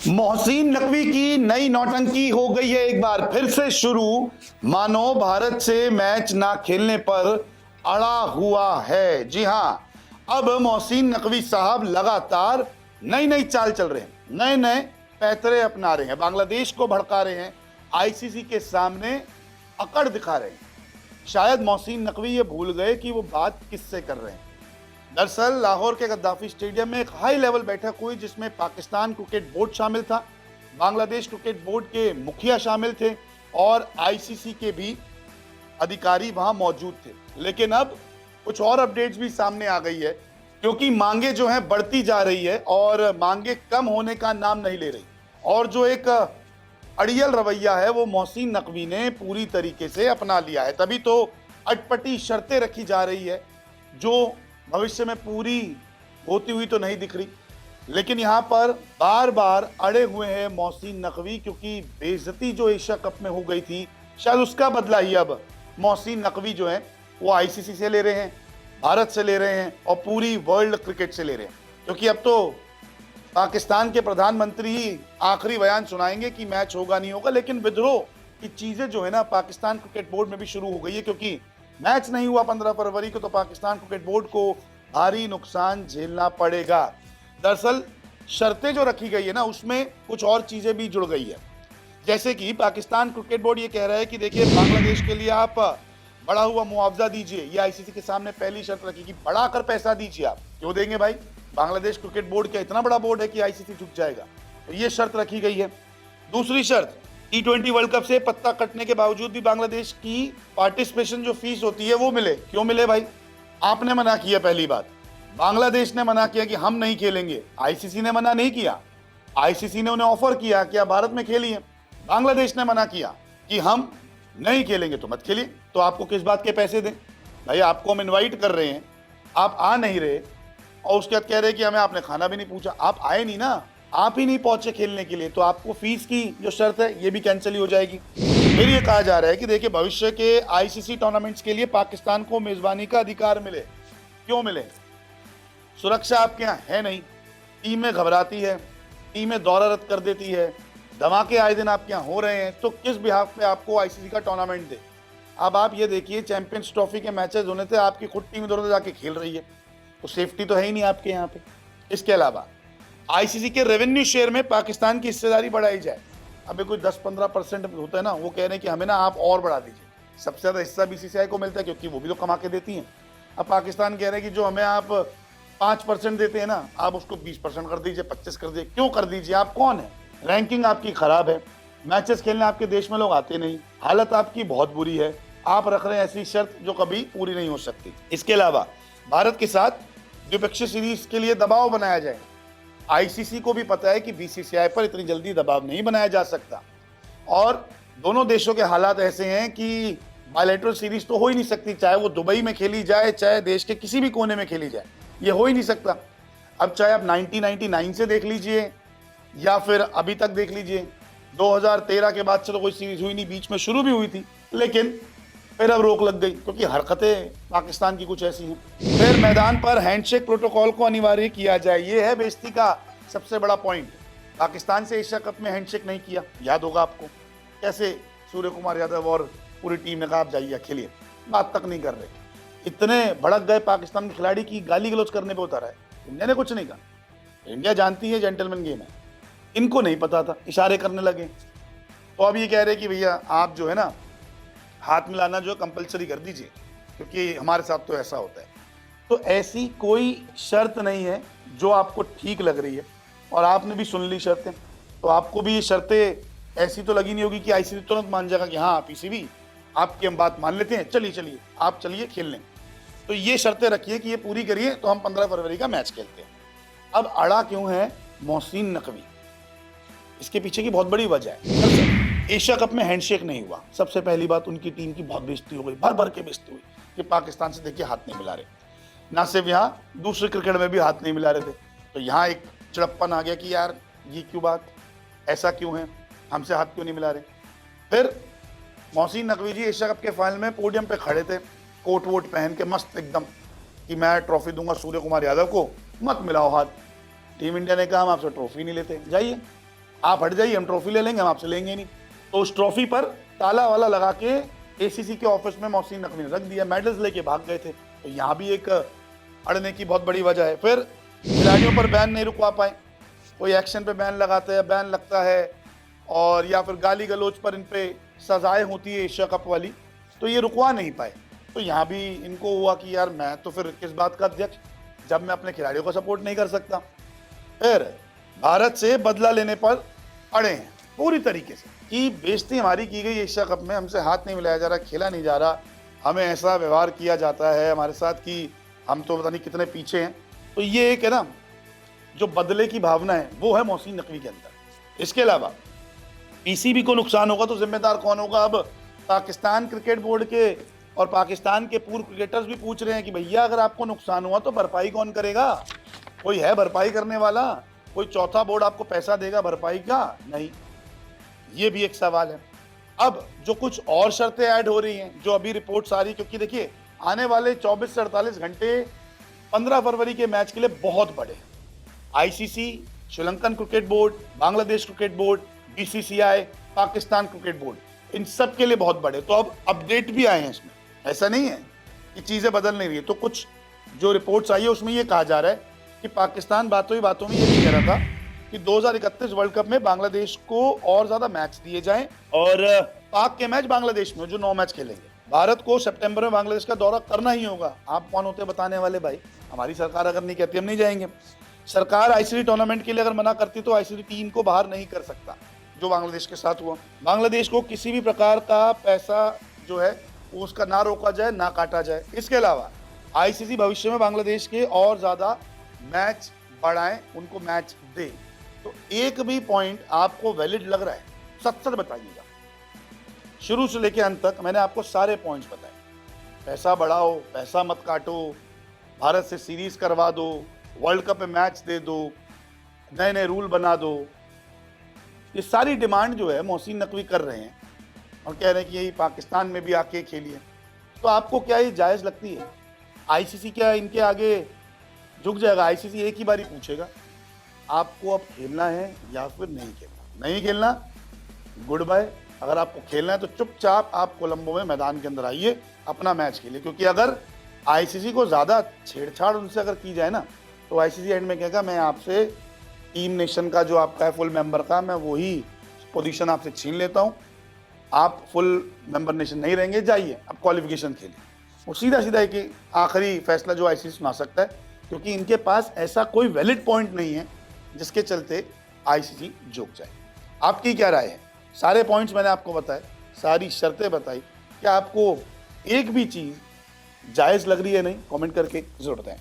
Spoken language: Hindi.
मोहसिन नकवी की नई नौटंकी हो गई है एक बार फिर से शुरू। मानो भारत से मैच ना खेलने पर अड़ा हुआ है। जी हां, अब मोहसिन नकवी साहब लगातार नई नई चाल चल रहे हैं, नए नए पैतरे अपना रहे हैं, बांग्लादेश को भड़का रहे हैं, आईसीसी के सामने अकड़ दिखा रहे हैं। शायद मोहसिन नकवी ये भूल गए कि वो बात किससे कर रहे हैं। दरअसल लाहौर के गद्दाफी स्टेडियम में एक हाई लेवल बैठक हुई जिसमें पाकिस्तान क्रिकेट बोर्ड शामिल था, बांग्लादेश क्रिकेट बोर्ड के मुखिया शामिल थे और आईसीसी के भी अधिकारी वहां मौजूद थे। लेकिन अब कुछ और अपडेट्स भी सामने आ गई है, क्योंकि मांगे जो हैं बढ़ती जा रही है और मांगे कम होने का नाम नहीं ले रही। और जो एक अड़ियल रवैया है वो मोहसिन नकवी ने पूरी तरीके से अपना लिया है। तभी तो अटपटी शर्तें रखी जा रही है जो भविष्य में पूरी होती हुई तो नहीं दिख रही। लेकिन यहाँ पर बार बार अड़े हुए हैं मोहसिन नकवी, क्योंकि बेइज्जती जो एशिया कप में हो गई थी, शायद उसका बदला ही अब मोहसिन नकवी जो है वो आईसीसी से ले रहे हैं, भारत से ले रहे हैं और पूरी वर्ल्ड क्रिकेट से ले रहे हैं। क्योंकि अब तो पाकिस्तान के प्रधानमंत्री ही आखिरी बयान सुनाएंगे कि मैच होगा नहीं होगा। लेकिन विद्रोह की चीजें जो है ना पाकिस्तान क्रिकेट बोर्ड में भी शुरू हो गई है, क्योंकि मैच नहीं हुआ 15 फरवरी को तो पाकिस्तान क्रिकेट बोर्ड को भारी नुकसान झेलना पड़ेगा। दरअसल शर्तें जो रखी गई है ना उसमें कुछ और चीजें भी जुड़ गई है। जैसे कि पाकिस्तान क्रिकेट बोर्ड ये कह रहा है कि देखिए बांग्लादेश के लिए आप बढ़ा हुआ मुआवजा दीजिए। ये आईसीसी के सामने पहली शर्त रखी कि बढ़ाकर पैसा दीजिए। आप क्यों देंगे भाई? बांग्लादेश क्रिकेट बोर्ड क्या इतना बड़ा बोर्ड है कि आईसीसी झुक जाएगा? तो ये शर्त रखी गई है। दूसरी शर्त, T20 वर्ल्ड कप से पत्ता कटने के बावजूद भी बांग्लादेश की पार्टिसिपेशन जो फीस होती है वो मिले। क्यों मिले भाई? आपने मना किया, पहली बात बांग्लादेश ने मना किया कि हम नहीं खेलेंगे, आईसीसी ने मना नहीं किया। आईसीसी ने उन्हें ऑफर किया कि आप भारत में खेलिए, बांग्लादेश ने मना किया कि हम नहीं खेलेंगे तो मत खेलिए। तो आपको किस बात के पैसे दें भाई? आपको हम इन्वाइट कर रहे हैं, आप आ नहीं रहे और उसके बाद कह रहे हैं कि हमें आपने खाना भी नहीं पूछा। आप आए नहीं ना, आप ही नहीं पहुंचे खेलने के लिए, तो आपको फीस की जो शर्त है ये भी कैंसिल ही हो जाएगी। फिर ये कहा जा रहा है कि देखिए भविष्य के आईसीसी टूर्नामेंट्स के लिए पाकिस्तान को मेजबानी का अधिकार मिले। क्यों मिले? सुरक्षा आपके यहाँ है नहीं, टीमें घबराती है, टीमें दौरा रद्द कर देती है, धमाके आए दिन आपके यहाँ हो रहे हैं, तो किस बिहाफ पे आपको आईसीसी का टूर्नामेंट दे? अब आप ये देखिए चैंपियंस ट्रॉफी के मैचेस होने थे, आपकी खुद टीम इधर उधर जाके खेल रही है, तो सेफ्टी तो है ही नहीं आपके यहाँ पे। इसके अलावा आईसीसी के रेवेन्यू शेयर में पाकिस्तान की हिस्सेदारी बढ़ाई जाए। अभी कोई 10-15% होता है ना, वो कह रहे हैं कि हमें ना आप और बढ़ा दीजिए। सबसे ज़्यादा हिस्सा बीसीसीआई को मिलता है क्योंकि वो भी तो कमा के देती हैं। अब पाकिस्तान कह रहे हैं कि जो हमें आप 5% देते हैं ना, आप उसको 20% कर दीजिए, 25 कर दीजिए। क्यों कर दीजिए? आप कौन है? रैंकिंग आपकी खराब है, मैचेस खेलने आपके देश में लोग आते नहीं, हालत आपकी बहुत बुरी है, आप रख रहे हैं ऐसी शर्त जो कभी पूरी नहीं हो सकती। इसके अलावा भारत के साथ द्विपक्षीय सीरीज के लिए दबाव बनाया जाए। आईसीसी को भी पता है कि बीसीसीआई पर इतनी जल्दी दबाव नहीं बनाया जा सकता और दोनों देशों के हालात ऐसे हैं कि बायलैटरल सीरीज तो हो ही नहीं सकती, चाहे वो दुबई में खेली जाए, चाहे देश के किसी भी कोने में खेली जाए, ये हो ही नहीं सकता। अब चाहे आप 1999 से देख लीजिए या फिर अभी तक देख लीजिए, 2013 के बाद से तो कोई सीरीज हुई नहीं, बीच में शुरू भी हुई थी लेकिन फिर अब रोक लग गई क्योंकि हरकतें पाकिस्तान की कुछ ऐसी हैं। फिर मैदान पर हैंडशेक प्रोटोकॉल को अनिवार्य किया जाए, ये है बेइज्जती का सबसे बड़ा पॉइंट। पाकिस्तान से एशिया कप में हैंडशेक नहीं किया, याद होगा आपको कैसे सूर्य कुमार यादव और पूरी टीम ने कहा आप जाइए खेलिए, बात तक नहीं कर रहे। इतने भड़क गए पाकिस्तान के खिलाड़ी की गाली गलौज करने पर उतारा है। इंडिया ने कुछ नहीं कहा, इंडिया जानती है जेंटलमैन गेम है, इनको नहीं पता था, इशारे करने लगे। तो अब ये कह रहे कि भैया आप जो है ना हाथ मिलाना जो कंपलसरी कर दीजिए क्योंकि हमारे साथ तो ऐसा होता है। तो ऐसी कोई शर्त नहीं है जो आपको ठीक लग रही है और आपने भी सुन ली शर्तें, तो आपको भी ये शर्तें ऐसी तो लगी नहीं होगी कि आईसीसी तुरंत मान जाएगा कि हाँ पीसीबी आपकी हम बात मान लेते हैं, चलिए चलिए आप चलिए खेलने। तो ये शर्तें रखिए कि ये पूरी करिए तो हम 15 फरवरी का मैच खेलते हैं। अब अड़ा क्यों है मोहसिन नकवी? इसके पीछे की बहुत बड़ी वजह है। एशिया कप में हैंडशेक नहीं हुआ, सबसे पहली बात उनकी टीम की बहुत बेइज्जती हो गई, भर भर के बेइज्जती हुई कि पाकिस्तान से देखिए हाथ नहीं मिला रहे। ना सिर्फ यहाँ, दूसरे क्रिकेट में भी हाथ नहीं मिला रहे थे, तो यहाँ एक चिड़प्पन आ गया कि यार ये क्यों बात, ऐसा क्यों है, हमसे हाथ क्यों नहीं मिला रहे। फिर मोहसिन नकवी जी एशिया कप के फाइनल में पोडियम पे खड़े थे, कोट वोट पहन के मस्त एकदम कि मैं ट्रॉफी दूंगा सूर्य कुमार यादव को, मत मिलाओ हाथ। टीम इंडिया ने कहा हम आपसे ट्रॉफी नहीं लेते, जाइए। आप हट जाइए, हम ट्रॉफी ले लेंगे, हम आपसे लेंगे नहीं। तो उस ट्रॉफी पर ताला वाला लगा के एसीसी के ऑफिस में मोहसिन नकवी ने रख दिया, मेडल्स लेके भाग गए थे। तो यहाँ भी एक अड़ने की बहुत बड़ी वजह है। फिर खिलाड़ियों पर बैन नहीं रुकवा पाए, कोई एक्शन पे बैन लगाते हैं, बैन लगता है, और या फिर गाली गलोच पर इन पे सजाएं होती है एशिया कप वाली, तो ये रुकवा नहीं पाए। तो यहाँ भी इनको हुआ कि यार मैं तो फिर किस बात का अध्यक्ष, जब मैं अपने खिलाड़ियों को सपोर्ट नहीं कर सकता। फिर भारत से बदला लेने पर अड़े हैं पूरी तरीके से कि बेइज्जती हमारी की गई एशिया कप में, हमसे हाथ नहीं मिलाया जा रहा, खेला नहीं जा रहा, हमें ऐसा व्यवहार किया जाता है हमारे साथ कि हम तो पता नहीं कितने पीछे हैं। तो ये एक है ना, जो बदले की भावना है वो है मोहसिन नकवी के अंदर। इसके अलावा पीसीबी को नुकसान होगा तो जिम्मेदार कौन होगा? अब पाकिस्तान क्रिकेट बोर्ड के और पाकिस्तान के पूर्व क्रिकेटर्स भी पूछ रहे हैं कि भैया अगर आपको नुकसान हुआ तो भरपाई कौन करेगा? कोई है भरपाई करने वाला? कोई चौथा बोर्ड आपको पैसा देगा भरपाई का? नहीं, ये भी एक सवाल है। अब जो कुछ और शर्तें ऐड हो रही हैं, जो अभी रिपोर्ट्स आ रही, क्योंकि देखिए आने वाले 24 से 48 घंटे 15 फरवरी के मैच के लिए बहुत बड़े हैं। ICC, Sri Lankan cricket board, Bangladesh cricket board, BCCI, Pakistan cricket board, इन सब के लिए बहुत बड़े। तो अब अपडेट भी आए हैं इसमें, ऐसा नहीं है कि चीज़ें बदल नहीं रही है। तो कुछ जो रिपोर्ट्स आई है उसमें ये कहा जा रहा है कि पाकिस्तान बातों ही बातों में ये भी कह रहा था कि 2031 वर्ल्ड कप में बांग्लादेश को और ज़्यादा मैच दिए जाएं, और पाक के मैच बांग्लादेश में जो 9 मैच खेलेंगे। भारत को सितंबर में बांग्लादेश का दौरा करना ही होगा। आप कौन होते बताने वाले भाई? हमारी सरकार अगर नहीं कहती हम नहीं जाएंगे। सरकार आईसीसी टूर्नामेंट के लिए अगर मना करती तो आईसीसी टीम को बाहर नहीं कर सकता, जो बांग्लादेश के साथ हुआ। बांग्लादेश को किसी भी प्रकार का पैसा जो है वो उसका ना रोका जाए, ना काटा जाए। इसके अलावा आईसीसी भविष्य में बांग्लादेश के और ज़्यादा मैच बढ़ाएं, उनको मैच दे। तो एक भी पॉइंट आपको वैलिड लग रहा है? सच बताइएगा। शुरू से लेकर अंत तक मैंने आपको सारे पॉइंट्स बताए। पैसा बढ़ाओ, पैसा मत काटो, भारत से सीरीज करवा दो, वर्ल्ड कप में मैच दे दो, नए नए रूल बना दो। ये सारी डिमांड जो है मोहसिन नकवी कर रहे हैं और कह रहे हैं कि यही पाकिस्तान में भी आके खेलिए। तो आपको क्या ये जायज़ लगती है? आईसीसी क्या इनके आगे झुक जाएगा? आईसीसी एक ही बारी पूछेगा, आपको अब खेलना है या फिर नहीं खेलना? नहीं खेलना, गुड बाय। अगर आपको खेलना है तो चुपचाप आप कोलंबो में मैदान के अंदर आइए, अपना मैच खेलिए। क्योंकि अगर आईसीसी को ज़्यादा छेड़छाड़ उनसे अगर की जाए ना, तो आईसीसी एंड में कहेगा मैं आपसे टीम नेशन का जो आपका है फुल मेंबर का, मैं वही पोजीशन आपसे छीन लेता हूँ, आप फुल मेंबर नेशन नहीं रहेंगे, जाइए अब क्वालिफिकेशन खेलिए। और सीधा सीधा एक आखिरी फैसला जो आईसीसी सुना सकता है, क्योंकि इनके पास ऐसा कोई वैलिड पॉइंट नहीं है जिसके चलते आईसीसी झुक जाए। आपकी क्या राय है? सारे पॉइंट्स मैंने आपको बताए, सारी शर्तें बताई। क्या आपको एक भी चीज़ जायज़ लग रही है? नहीं? कमेंट करके ज़रूर बताएं।